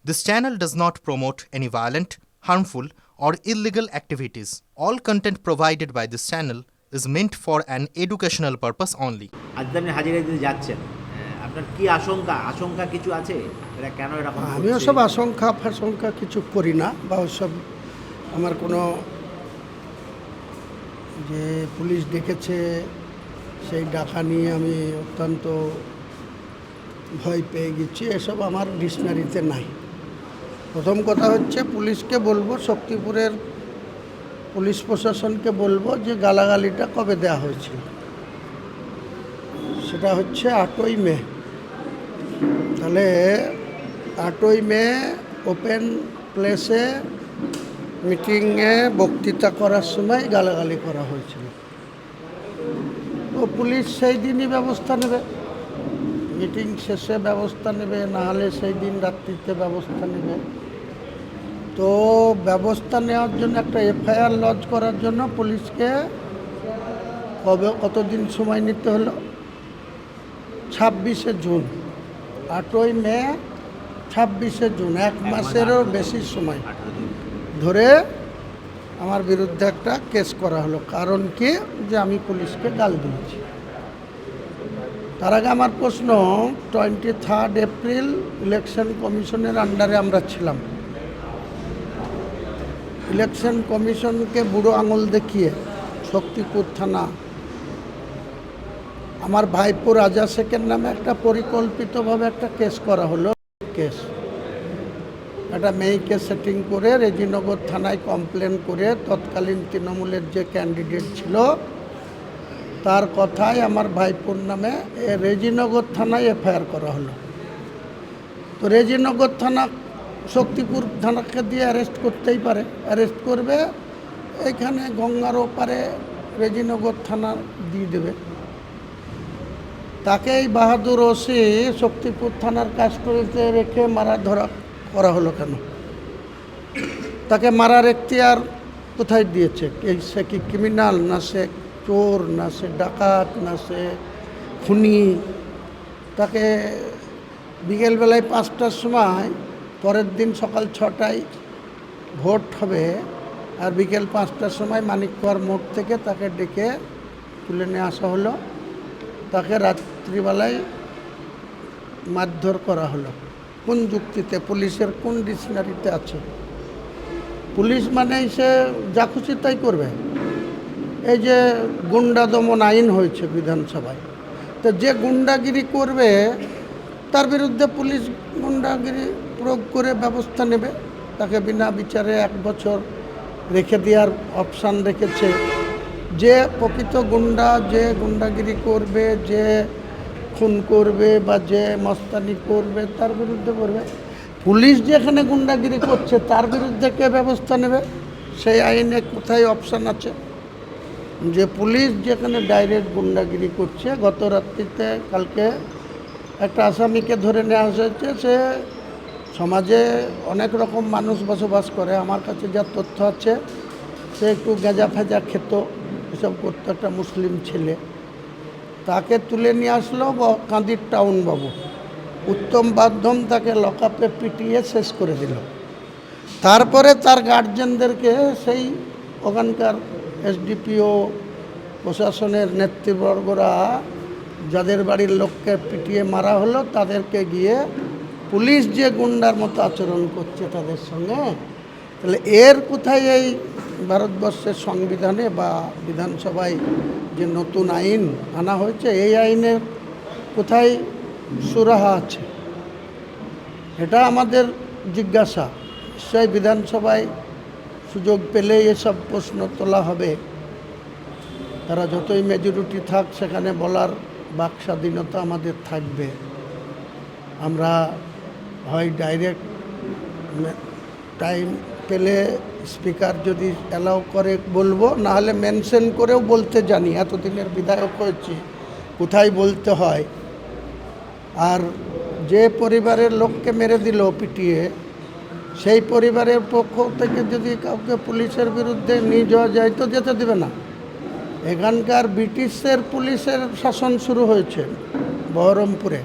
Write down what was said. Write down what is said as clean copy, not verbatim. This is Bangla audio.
This channel does not promote any violent, harmful, or illegal activities. All content provided by this channel is meant for an educational purpose only. আজ আপনি হাজিরা দিতে যাচ্ছেন, আপনার কি আশঙ্কা কিছু আছে? এটা কেন এরকম? আমি ওসব আশঙ্কা কিছু করি না, বা ওসব আমার কোনো যে পুলিশ ডেকেছে সেই ডাকা নিয়ে আমি অত্যন্ত ভয় পেয়ে গেছি, এসব আমার ডিকশনারিতে নাই। প্রথম কথা হচ্ছে, পুলিশকে বলবো, শক্তিপুরের পুলিশ প্রশাসনকে বলবো যে গালাগালিটা কবে দেওয়া হয়েছিল। সেটা হচ্ছে 8ই মে। তাহলে 8ই মে ওপেন প্লেসে মিটিংয়ে বক্তৃতা করার সময় গালাগালি করা হয়েছিল। তো পুলিশ সেই দিনই ব্যবস্থা নেবে, মিটিং শেষে ব্যবস্থা নেবে, নাহলে সেই দিন রাত্রিতে ব্যবস্থা নেবে। তো ব্যবস্থা নেওয়ার জন্য একটা এফআইআর লজ করার জন্য পুলিশকে কতদিন সময় নিতে হলো? 26শে জুন। 8ই মে, 26শে জুন, 1 মাসেরও বেশি সময় ধরে আমার বিরুদ্ধে একটা কেস করা হলো। কারণ কি? যে আমি পুলিশকে গাল দিয়েছি। তার আগে আমার প্রশ্ন, 23 এপ্রিল ইলেকশন কমিশনের আন্ডারে আমরা ছিলাম। ইলেকশন কমিশনকে বুড়ো আঙুল দেখিয়ে শক্তিপুর থানা আমার ভাইপো রাজা শেখের নামে একটা পরিকল্পিতভাবে একটা কেস করা হলো। কেস একটা মেয়েকে সেটিং করে রেজিনগর থানায় কমপ্লেন করে তৎকালীন তৃণমূলের যে ক্যান্ডিডেট ছিল তার কথায় আমার ভাইপোর নামে রেজিনগর থানায় এফআইআর করা হলো। তো রেজিনগর থানা শক্তিপুর থানাকে দিয়ে অ্যারেস্ট করতেই পারে, অ্যারেস্ট করবে, এখানে গঙ্গার ওপারে রেজিনগর থানা দিয়ে দেবে। তাকেই বাহাদুর ওসি শক্তিপুর থানার কাস্টডিতে রেখে ধরা করা হলো কেন? তাকে মারার এখতিয়ার কোথায় দিয়েছে? সে কি ক্রিমিনাল, না সে চোর, না সে ডাকাত, না সে খুনি? তাকে বিকেলবেলায় 5টার সময়, পরের দিন সকাল 6টায় ভোট হবে, আর বিকেল 5টার সময় মানিকপুর মোড় থেকে তাকে ডেকে তুলে নিয়ে আসা হলো। তাকে রাত্রিবেলায় মারধর করা হলো। কোন যুক্তিতে? পুলিশের কোন ডিকশনারিতে আছে? পুলিশ মানেই সে যা খুশি তাই করবে? এই যে গুন্ডা দমন আইন হয়েছে বিধানসভায়, তো যে গুন্ডাগিরি করবে তার বিরুদ্ধে পুলিশ গুন্ডাগিরি প্রয়োগ করে ব্যবস্থা নেবে। তাকে বিনা বিচারে 1 বছর রেখে দেওয়ার অপশান রেখেছে। যে প্রকৃত গুন্ডা, যে গুন্ডাগিরি করবে, যে খুন করবে বা যে মস্তানি করবে তার বিরুদ্ধে করবে। পুলিশ যেখানে গুন্ডাগিরি করছে তার বিরুদ্ধে কে ব্যবস্থা নেবে? সেই আইনে কোথায় অপশান আছে যে পুলিশ যেখানে ডাইরেক্ট গুন্ডাগিরি করছে? গত রাত্রিতে কালকে একটা আসামিকে ধরে নেওয়া হয়েছে। সে সমাজে অনেক রকম মানুষ বসবাস করে, আমার কাছে যা তথ্য আছে সে একটু গাঁজা ফেজা খেত, এসব করতো, একটা মুসলিম ছেলে। তাকে তুলে নিয়ে আসলো কাঁদির টাউন বাবু, উত্তম মাধ্যম, তাকে লকআপে পিটিয়ে শেষ করে দিল। তারপরে তার গার্জেনদেরকে সেই ওখানকার এসডিপিও প্রশাসনের নেতৃবর্গরা, যাদের বাড়ির লোককে পিটিয়ে মারা হলো, তাদেরকে গিয়ে পুলিশ যে গুন্ডার মতো আচরণ করছে তাদের সঙ্গে, তাহলে এর কোথায় এই ভারতবর্ষের সংবিধানে বা বিধানসভায় যে নতুন আইন আনা হয়েছে, এই আইনের কোথায় সুরাহা আছে? এটা আমাদের জিজ্ঞাসা। নিশ্চয়ই বিধানসভায় সুযোগ পেলেই এসব প্রশ্ন তোলা হবে। তারা যতই মেজরিটি থাক, সেখানে বলার বাক স্বাধীনতা আমাদের থাকবে। আমরা হয় ডাইরেক্ট টাইম পেলে স্পিকার যদি অ্যালাউ করে বলবো, নাহলে মেনশন করেও বলতে জানি, এতদিনের বিধায়ক হয়েছি, কোথায় বলতে হয়। আর যে পরিবারের লোককে মেরে দিল পিটিয়ে, সেই পরিবারের পক্ষ থেকে যদি কাউকে পুলিশের বিরুদ্ধে নিয়ে যাওয়া যায় তো যেতে দেবে না। এখানকার ব্রিটিশের পুলিশের শাসন শুরু হয়েছে বহরমপুরে।